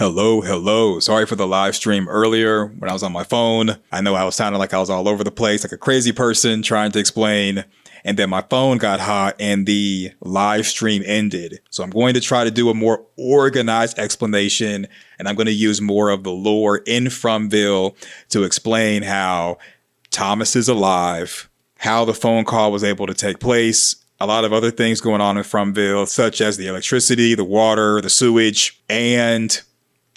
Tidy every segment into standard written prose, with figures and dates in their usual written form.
Hello. Sorry for the live stream earlier when I was on my phone. I know I was sounding like I was all over the place, like a crazy person trying to explain. And then my phone got hot and the live stream ended. So I'm going to try to do a more organized explanation, and I'm going to use more of the lore in Fromville to explain how Thomas is alive, how the phone call was able to take place, a lot of other things going on in Fromville, such as the electricity, the water, the sewage, and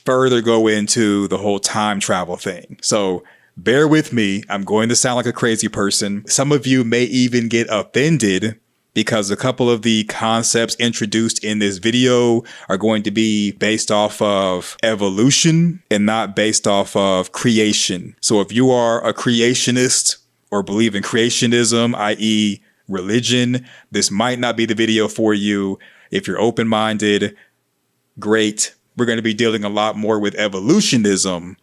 further go into the whole time travel thing. So bear with me. I'm going to sound like a crazy person. Some of you may even get offended because a couple of the concepts introduced in this video are going to be based off of evolution and not based off of creation. So if you are a creationist or believe in creationism, i.e. religion, this might not be the video for you. If you're open-minded, great. We're going to be dealing a lot more with evolutionism,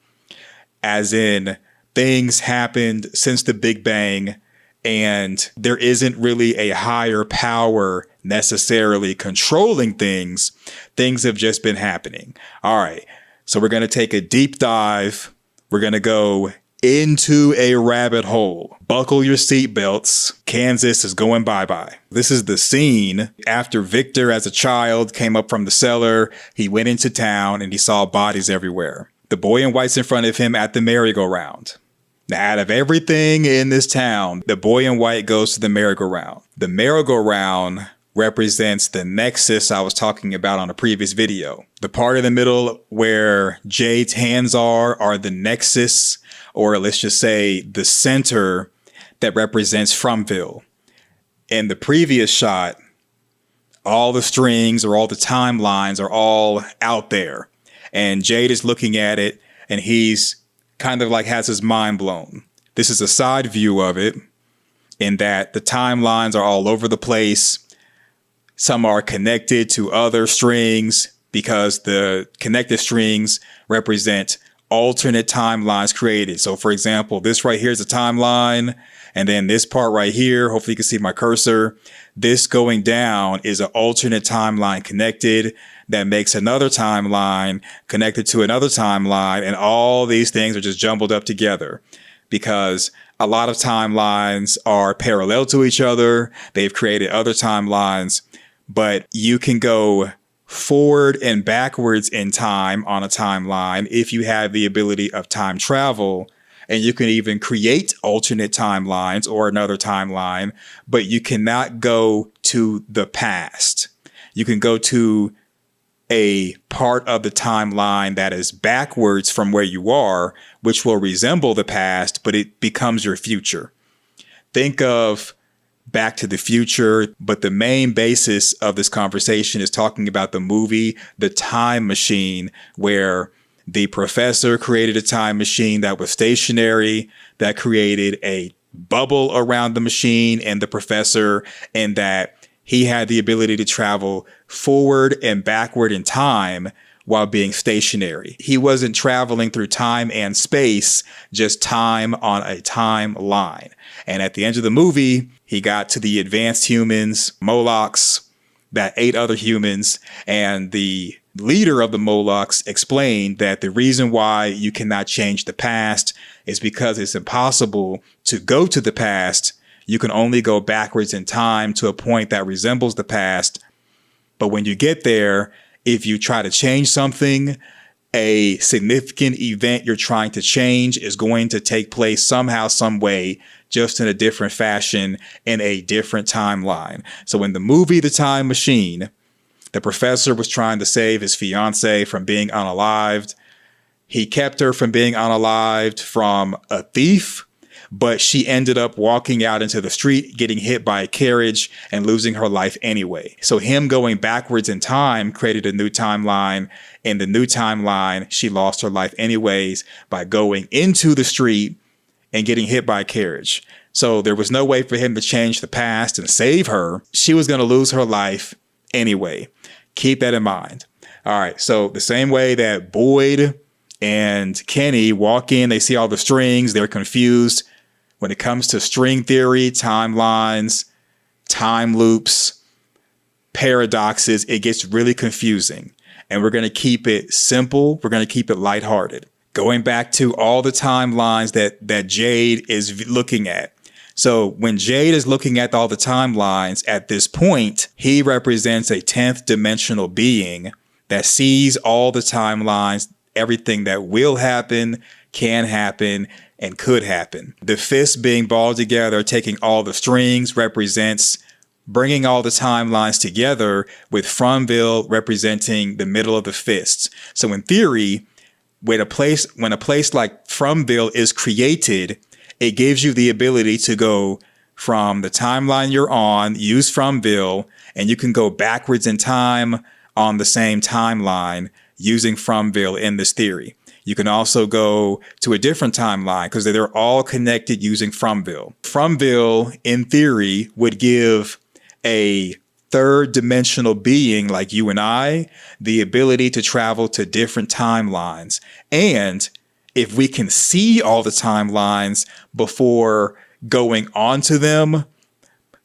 as in things happened since the Big Bang and there isn't really a higher power necessarily controlling things. Things have just been happening. All right. So we're going to take a deep dive. We're going to go into a rabbit hole. Buckle your seatbelts. Kansas is going bye-bye. This is the scene after Victor as a child came up from the cellar. He went into town and he saw bodies everywhere. The boy in white's in front of him at the merry-go-round. Now, out of everything in this town, the boy in white goes to the merry-go-round. The merry-go-round represents the nexus I was talking about on a previous video. The part in the middle where Jade's hands are the nexus, or let's just say the center that represents Fromville. In the previous shot, all the strings or all the timelines are all out there. And Jade is looking at it and he's kind of like has his mind blown. This is a side view of it in that the timelines are all over the place. Some are connected to other strings because the connected strings represent alternate timelines created. So for example, this right here is a timeline. And then this part right here, hopefully you can see my cursor. This going down is an alternate timeline connected that makes another timeline connected to another timeline. And all these things are just jumbled up together because a lot of timelines are parallel to each other. They've created other timelines, but you can go forward and backwards in time on a timeline if you have the ability of time travel, and you can even create alternate timelines or another timeline, but you cannot go to the past. You can go to a part of the timeline that is backwards from where you are, which will resemble the past, but it becomes your future. Think of Back to the Future, but the main basis of this conversation is talking about the movie The Time Machine, where the professor created a time machine that was stationary, that created a bubble around the machine and the professor, and that he had the ability to travel forward and backward in time while being stationary. He wasn't traveling through time and space, just time on a timeline. And at the end of the movie, he got to the advanced humans, Molochs, that ate other humans. And the leader of the Molochs explained that the reason why you cannot change the past is because it's impossible to go to the past. You can only go backwards in time to a point that resembles the past. But when you get there, if you try to change something, a significant event you're trying to change is going to take place somehow, some way, just in a different fashion, in a different timeline. So in the movie The Time Machine, the professor was trying to save his fiance from being unalived. He kept her from being unalived from a thief, but she ended up walking out into the street, getting hit by a carriage and losing her life anyway. So him going backwards in time created a new timeline. In the new timeline, she lost her life anyways by going into the street and getting hit by a carriage. So there was no way for him to change the past and save her. She was going to lose her life anyway. Keep that in mind. All right. So the same way that Boyd and Kenny walk in, they see all the strings, they're confused. When it comes to string theory, timelines, time loops, paradoxes, it gets really confusing. and we're going to keep it simple. We're going to keep it lighthearted. Going back to all the timelines that Jade is looking at. So when Jade is looking at all the timelines at this point, he represents a 10th dimensional being that sees all the timelines, everything that will happen, can happen, and could happen. The fist being balled together, taking all the strings, represents bringing all the timelines together, with Fromville representing the middle of the fists. So in theory, when a place like Fromville is created, it gives you the ability to go from the timeline you're on, use Fromville, and you can go backwards in time on the same timeline using Fromville in this theory. You can also go to a different timeline because they're all connected using Fromville. Fromville, in theory, would give a third dimensional being like you and I the ability to travel to different timelines. And if we can see all the timelines before going onto them,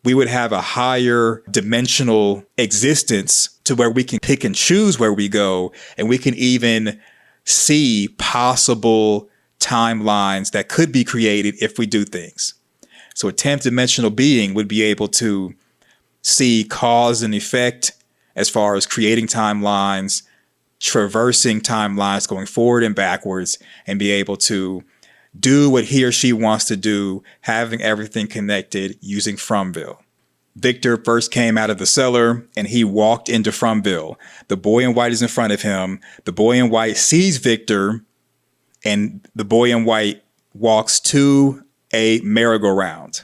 we would have a higher dimensional existence to where we can pick and choose where we go, and we can even see possible timelines that could be created if we do things. So a 10th dimensional being would be able to see cause and effect as far as creating timelines, traversing timelines, going forward and backwards, and be able to do what he or she wants to do, having everything connected using Fromville. Victor first came out of the cellar and he walked into Fromville. The boy in white is in front of him. The boy in white sees Victor, and the boy in white walks to a merry-go-round.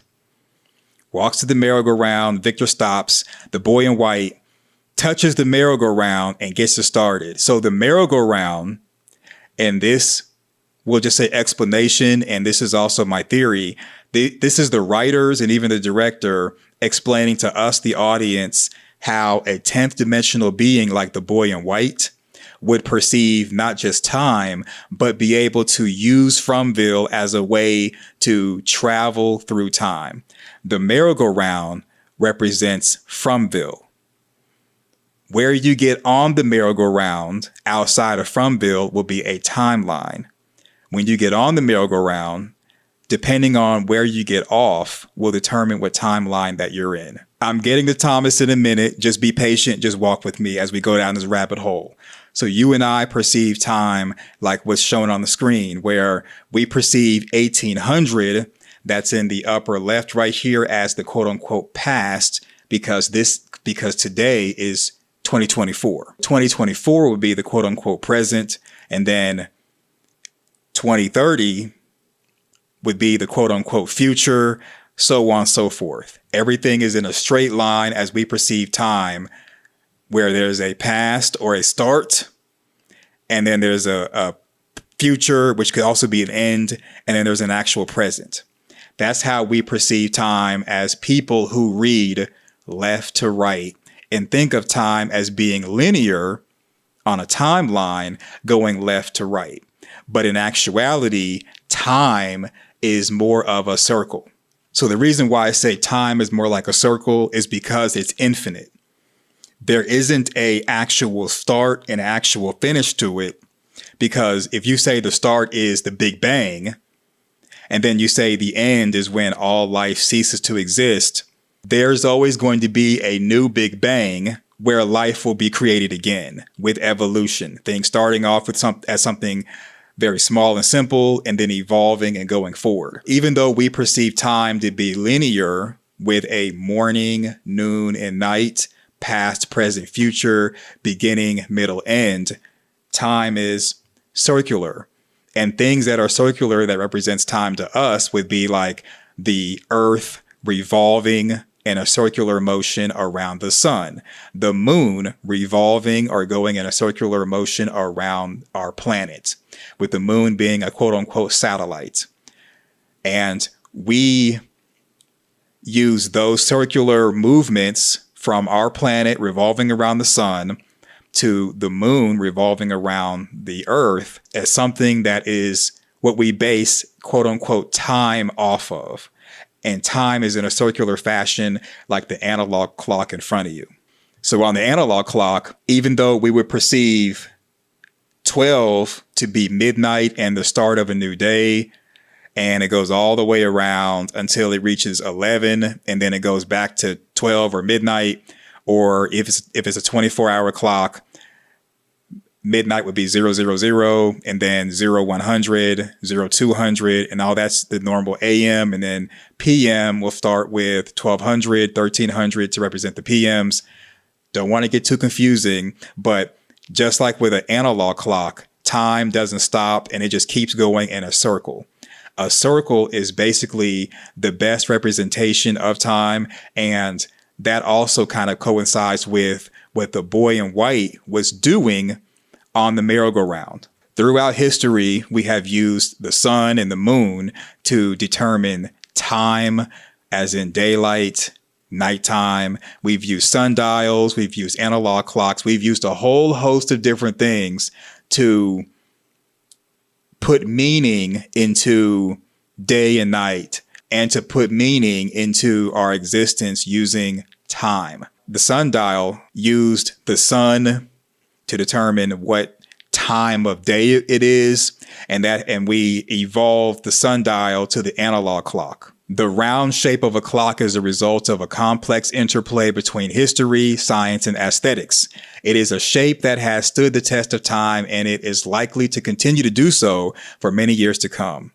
Walks to the merry-go-round. Victor stops. The boy in white touches the merry-go-round and gets it started. So the merry-go-round, and this, we'll just say explanation, and this is also my theory. This is the writers and even the director explaining to us, the audience, how a 10th dimensional being like the boy in white would perceive not just time, but be able to use Fromville as a way to travel through time. The merry-go-round represents Fromville. Where you get on the merry-go-round outside of Fromville will be a timeline. When you get on the merry-go-round, depending on where you get off, will determine what timeline that you're in. I'm getting to Thomas in a minute. Just be patient. Just walk with me as we go down this rabbit hole. So you and I perceive time like what's shown on the screen, where we perceive 1800, that's in the upper left right here, as the quote unquote past, because today is 2024. 2024 would be the quote unquote present, and then 2030 would be the quote unquote future, so on and so forth. Everything is in a straight line as we perceive time, where there's a past or a start, and then there's a future, which could also be an end, and then there's an actual present. That's how we perceive time as people who read left to right and think of time as being linear on a timeline going left to right. But in actuality, time is more of a circle. So the reason why I say time is more like a circle is because it's infinite. There isn't a actual start and actual finish to it, because if you say the start is the Big Bang, and then you say the end is when all life ceases to exist, there's always going to be a new Big Bang where life will be created again with evolution. Things starting off with something very small and simple, and then evolving and going forward. Even though we perceive time to be linear with a morning, noon, and night, past, present, future, beginning, middle, end, time is circular. And things that are circular that represents time to us would be like the earth revolving in a circular motion around the sun, the moon revolving or going in a circular motion around our planet, with the moon being a quote unquote satellite. And we use those circular movements from our planet revolving around the sun to the moon revolving around the earth as something that is what we base quote unquote time off of. And time is in a circular fashion like the analog clock in front of you. So on the analog clock, even though we would perceive 12 to be midnight and the start of a new day, and it goes all the way around until it reaches 11, and then it goes back to 12 or midnight. Or if it's a 24-hour clock, midnight would be 000, and then 0100, 0200, and all that's the normal AM. And then PM will start with 1200, 1300 to represent the PMs. Don't want to get too confusing, but just like with an analog clock, time doesn't stop and it just keeps going in a circle. A circle is basically the best representation of time, and that also kind of coincides with what the boy in white was doing on the merry-go-round. Throughout history, we have used the sun and the moon to determine time, as in daylight, nighttime. We've used sundials, we've used analog clocks, we've used a whole host of different things to put meaning into day and night, and to put meaning into our existence using time. The sundial used the sun to determine what time of day it is, and we evolved the sundial to the analog clock. The round shape of a clock is a result of a complex interplay between history, science, and aesthetics. It is a shape that has stood the test of time, and it is likely to continue to do so for many years to come.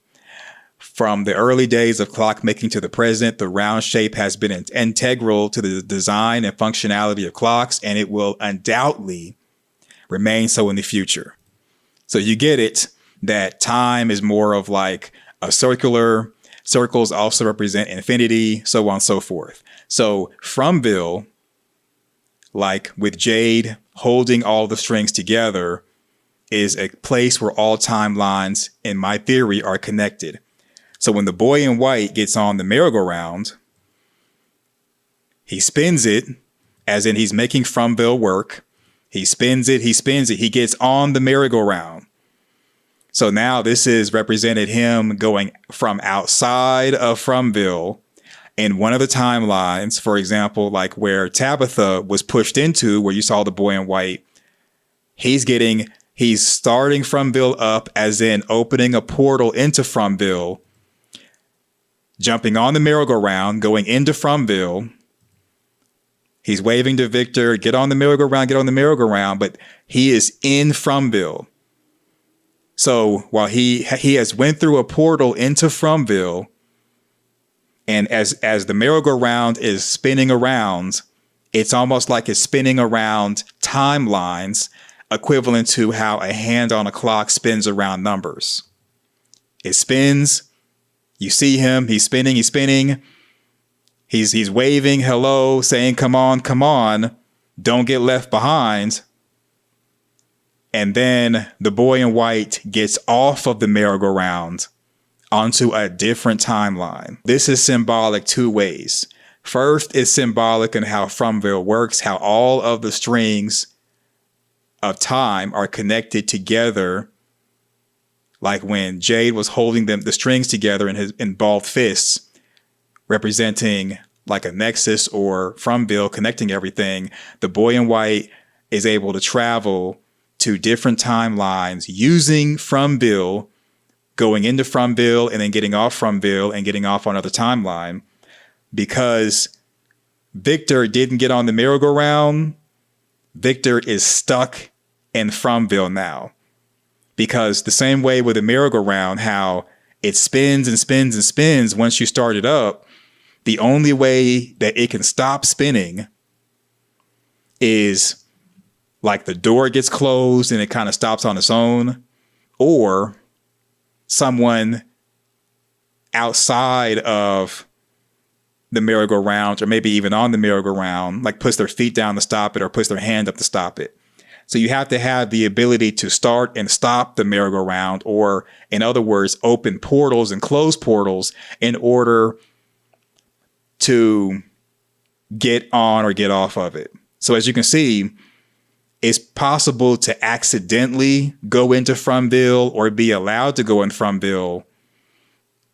From the early days of clockmaking to the present, the round shape has been integral to the design and functionality of clocks, and it will undoubtedly remain so in the future. So you get it, that time is more of like a circular. Circles also represent infinity, so on and so forth. So Fromville, like with Jade holding all the strings together, is a place where all timelines, in my theory, are connected. So when the boy in white gets on the merry-go-round, he spins it, as in he's making Fromville work. He spins it, he gets on the merry-go-round. So now this is represented him going from outside of Fromville in one of the timelines, for example, like where Tabitha was pushed into, where you saw the boy in white. He's starting Fromville up, as in opening a portal into Fromville, jumping on the merry-go-round, going into Fromville. He's waving to Victor, get on the merry-go-round, but he is in Fromville. So while he has went through a portal into Fromville, and as the merry-go-round is spinning around, it's almost like it's spinning around timelines equivalent to how a hand on a clock spins around numbers. It spins, you see him, he's spinning, he's waving hello, saying come on, don't get left behind. And then the boy in white gets off of the merry-go-round onto a different timeline. This is symbolic two ways. First, it's symbolic in how Fromville works, how all of the strings of time are connected together. Like when Jade was holding the strings together in balled fists, representing like a nexus or Fromville connecting everything, the boy in white is able to travel to different timelines using Fromville, going into Fromville and then getting off Fromville and getting off on another timeline. Because Victor didn't get on the merry-go-round, Victor is stuck in Fromville now. Because the same way with the merry-go-round, how it spins and spins and spins once you start it up, the only way that it can stop spinning is like the door gets closed and it kind of stops on its own, or someone outside of the merry-go-round, or maybe even on the merry-go-round, like puts their feet down to stop it or puts their hand up to stop it. So you have to have the ability to start and stop the merry-go-round, or in other words, open portals and close portals in order to get on or get off of it. So as you can see, it's possible to accidentally go into Fromville or be allowed to go in Fromville.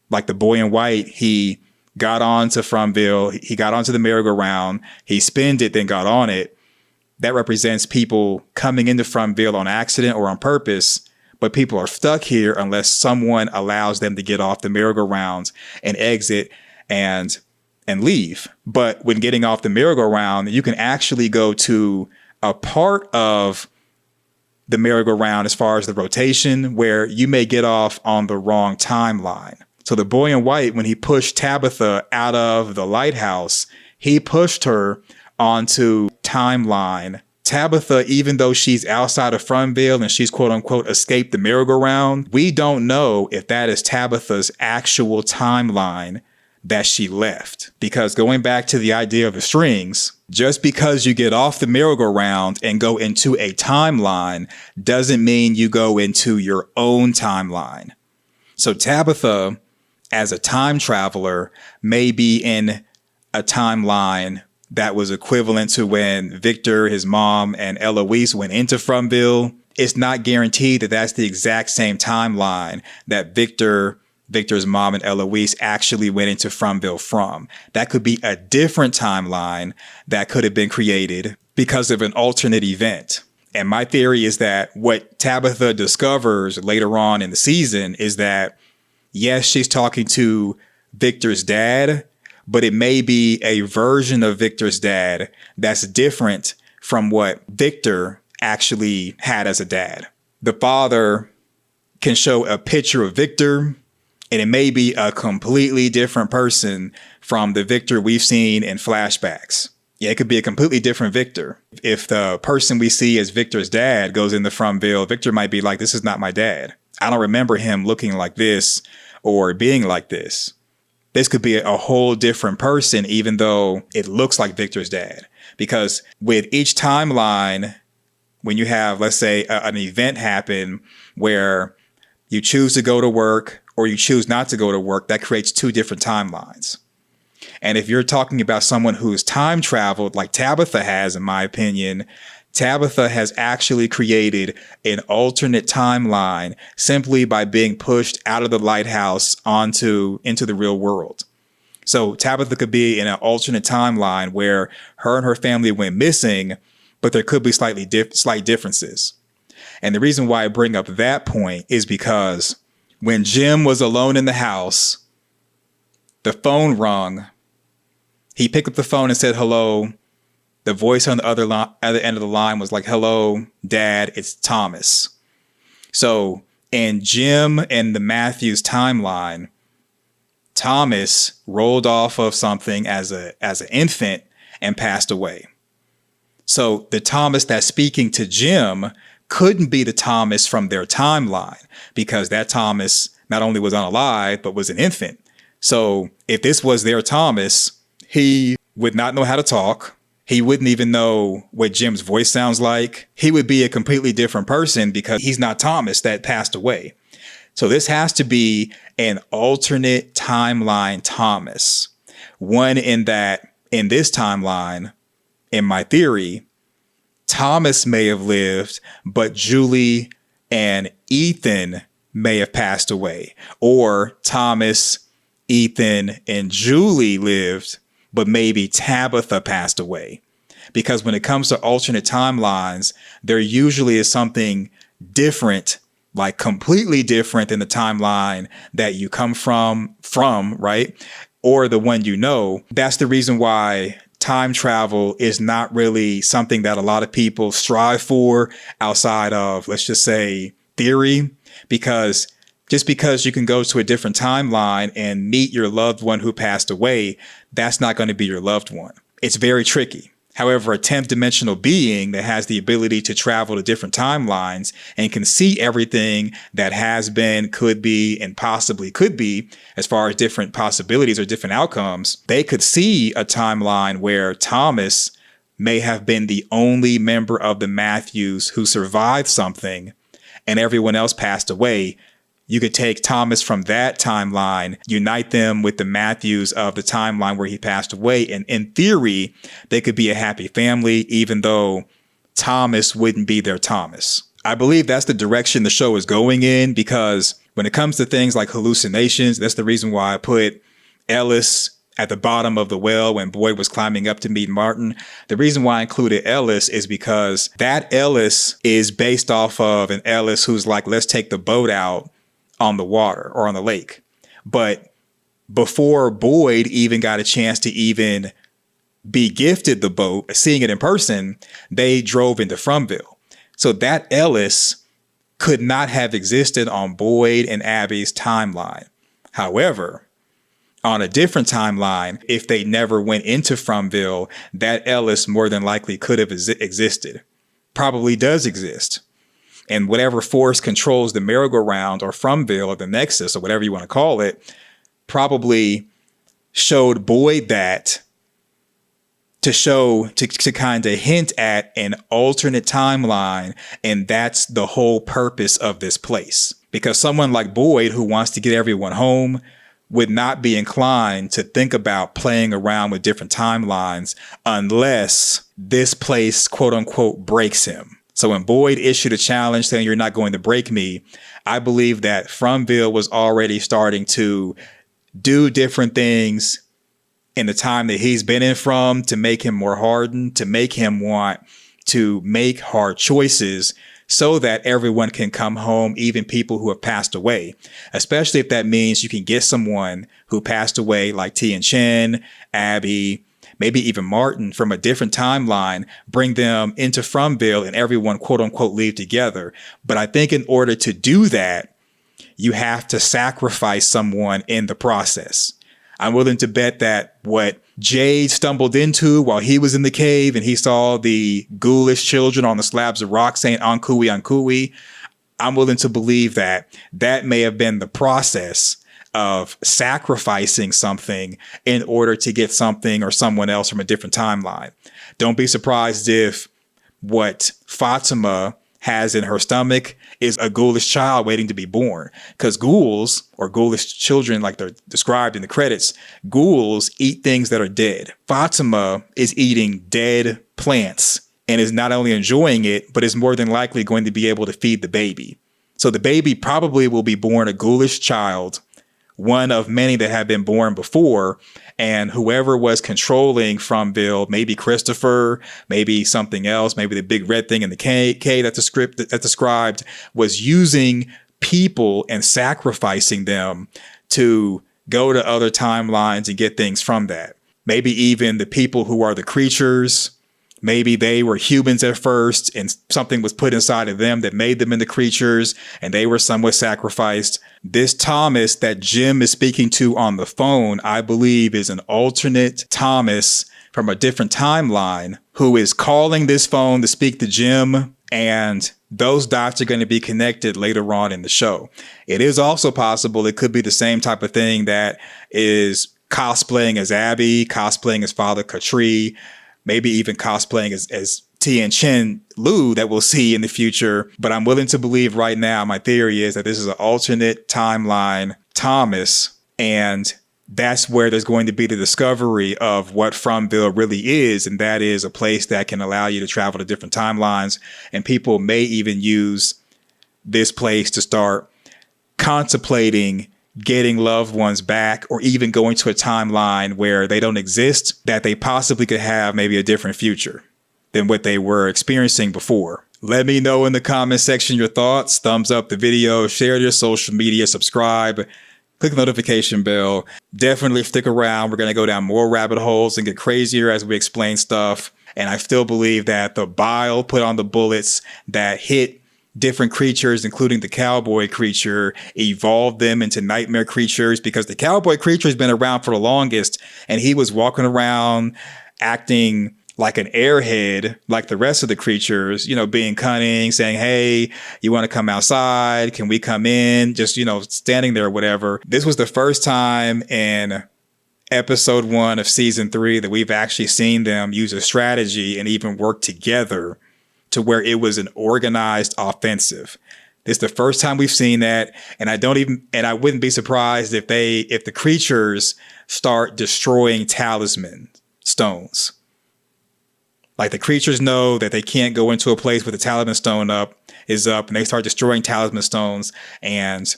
Like the boy in white, he got onto Fromville, he got onto the merry-go-round, he spinned it, then got on it. that represents people coming into Fromville on accident or on purpose, but people are stuck here unless someone allows them to get off the merry-go-rounds and exit and leave. But when getting off the merry-go-round, you can actually go to a part of the merry-go-round as far as the rotation where you may get off on the wrong timeline. So the boy in white, when he pushed Tabitha out of the lighthouse, he pushed her onto timeline. Tabitha, even though she's outside of Fromville and she's quote unquote escaped the merry-go-round, we don't know if that is Tabitha's actual timeline that she left. Because going back to the idea of the strings, just because you get off the merry-go-round and go into a timeline doesn't mean you go into your own timeline. So Tabitha, as a time traveler, may be in a timeline that was equivalent to when Victor, his mom, and Eloise went into Fromville. It's not guaranteed that that's the exact same timeline that Victor's mom and Eloise actually went into Fromville from. That could be a different timeline that could have been created because of an alternate event. And my theory is that what Tabitha discovers later on in the season is that, yes, she's talking to Victor's dad, but it may be a version of Victor's dad that's different from what Victor actually had as a dad. The father can show a picture of Victor, and it may be a completely different person from the Victor we've seen in flashbacks. Yeah, it could be a completely different Victor. If the person we see as Victor's dad goes into Fromville, Victor might be like, this is not my dad. I don't remember him looking like this or being like this. This could be a whole different person, even though it looks like Victor's dad. Because with each timeline, when you have, let's say, an event happen where you choose to go to work or you choose not to go to work, that creates two different timelines. And if you're talking about someone who's time traveled, like Tabitha has, in my opinion, Tabitha has actually created an alternate timeline simply by being pushed out of the lighthouse into the real world. So Tabitha could be in an alternate timeline where her and her family went missing, but there could be slight differences. And the reason why I bring up that point is because when Jim was alone in the house, the phone rung. He picked up the phone and said hello. The voice on the other end of the line was like, hello, Dad, it's Thomas. So in Jim and the Matthews timeline, Thomas rolled off of something as an infant and passed away. So the Thomas that's speaking to Jim couldn't be the Thomas from their timeline because that Thomas not only was unalive, but was an infant. So if this was their Thomas, he would not know how to talk. He wouldn't even know what Jim's voice sounds like. He would be a completely different person because he's not Thomas that passed away. So this has to be an alternate timeline Thomas. One in that, in this timeline, in my theory, Thomas may have lived, but Julie and Ethan may have passed away. Or Thomas, Ethan, and Julie lived, but maybe Tabitha passed away. Because when it comes to alternate timelines, there usually is something different, like completely different than the timeline that you come from, right? Or the one you know. That's the reason why time travel is not really something that a lot of people strive for outside of, let's just say, theory. Because just because you can go to a different timeline and meet your loved one who passed away, that's not going to be your loved one. It's very tricky. However, a 10th dimensional being that has the ability to travel to different timelines and can see everything that has been, could be, and possibly could be, as far as different possibilities or different outcomes, they could see a timeline where Thomas may have been the only member of the Matthews who survived something and everyone else passed away. You could take Thomas from that timeline, unite them with the Matthews of the timeline where he passed away. And in theory, they could be a happy family, even though Thomas wouldn't be their Thomas. I believe that's the direction the show is going in, because when it comes to things like hallucinations, that's the reason why I put Ellis at the bottom of the well when Boyd was climbing up to meet Martin. The reason why I included Ellis is because that Ellis is based off of an Ellis who's like, let's take the boat out on the water or on the lake. But before Boyd even got a chance to even be gifted the boat, seeing it in person, they drove into Fromville. So that Ellis could not have existed on Boyd and Abby's timeline. However, on a different timeline, if they never went into Fromville, that Ellis more than likely could have existed. Probably does exist. And whatever force controls the merry-go-round or Fromville or the nexus or whatever you want to call it, probably showed Boyd that to kind of hint at an alternate timeline. And that's the whole purpose of this place. Because someone like Boyd, who wants to get everyone home, would not be inclined to think about playing around with different timelines unless this place, quote unquote, breaks him. So when Boyd issued a challenge saying, you're not going to break me, I believe that Fromville was already starting to do different things in the time that he's been in from to make him more hardened, to make him want to make hard choices so that everyone can come home, even people who have passed away, especially if that means you can get someone who passed away like Tien Chen, Abby, maybe even Martin from a different timeline, bring them into Fromville and everyone, quote unquote, leave together. But I think in order to do that, you have to sacrifice someone in the process. I'm willing to bet that what Jade stumbled into while he was in the cave and he saw the ghoulish children on the slabs of rock saying Ankui, Ankui, I'm willing to believe that that may have been the process of sacrificing something in order to get something or someone else from a different timeline. Don't be surprised if what Fatima has in her stomach is a ghoulish child waiting to be born. Because ghouls, or ghoulish children like they're described in the credits, ghouls eat things that are dead. Fatima is eating dead plants and is not only enjoying it, but is more than likely going to be able to feed the baby. So the baby probably will be born a ghoulish child, one of many that have been born before. And whoever was controlling Fromville, maybe Christopher, maybe something else, maybe the big red thing in the K that the script that described, was using people and sacrificing them to go to other timelines and get things from that. Maybe even the people who are the creatures, maybe they were humans at first and something was put inside of them that made them into creatures and they were somewhat sacrificed. This Thomas that Jim is speaking to on the phone, I believe, is an alternate Thomas from a different timeline who is calling this phone to speak to Jim. And those dots are going to be connected later on in the show. It is also possible it could be the same type of thing that is cosplaying as Abby, cosplaying as Father Katri, maybe even cosplaying as Tien Chen Lu that we'll see in the future. But I'm willing to believe right now, my theory is that this is an alternate timeline Thomas, and that's where there's going to be the discovery of what Fromville really is. And that is a place that can allow you to travel to different timelines. And people may even use this place to start contemplating getting loved ones back, or even going to a timeline where they don't exist, that they possibly could have maybe a different future than what they were experiencing before. Let me know in the comment section your thoughts. Thumbs up the video, share your social media, subscribe, click the notification bell. Definitely stick around. We're going to go down more rabbit holes and get crazier as we explain stuff. And I still believe that the bile put on the bullets that hit different creatures, including the cowboy creature, evolved them into nightmare creatures, because the cowboy creature has been around for the longest and he was walking around acting like an airhead, like the rest of the creatures, you know, being cunning, saying, hey, you want to come outside? Can we come in? Just, you know, standing there or whatever. This was the first time in episode 1 of season 3 that we've actually seen them use a strategy and even work together to where it was an organized offensive. This is the first time we've seen that. And I wouldn't be surprised if the creatures start destroying talisman stones. Like the creatures know that they can't go into a place where the talisman stone is up, and they start destroying talisman stones, and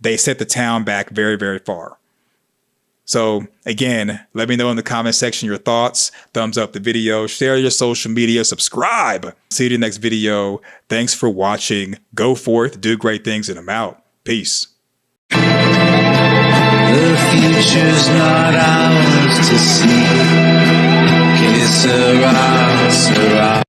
they set the town back very, very far. So again, let me know in the comment section your thoughts. Thumbs up the video, share your social media, subscribe. See you in the next video. Thanks for watching. Go forth, do great things, and I'm out. Peace. The future's not ours to see. Que sera, sera.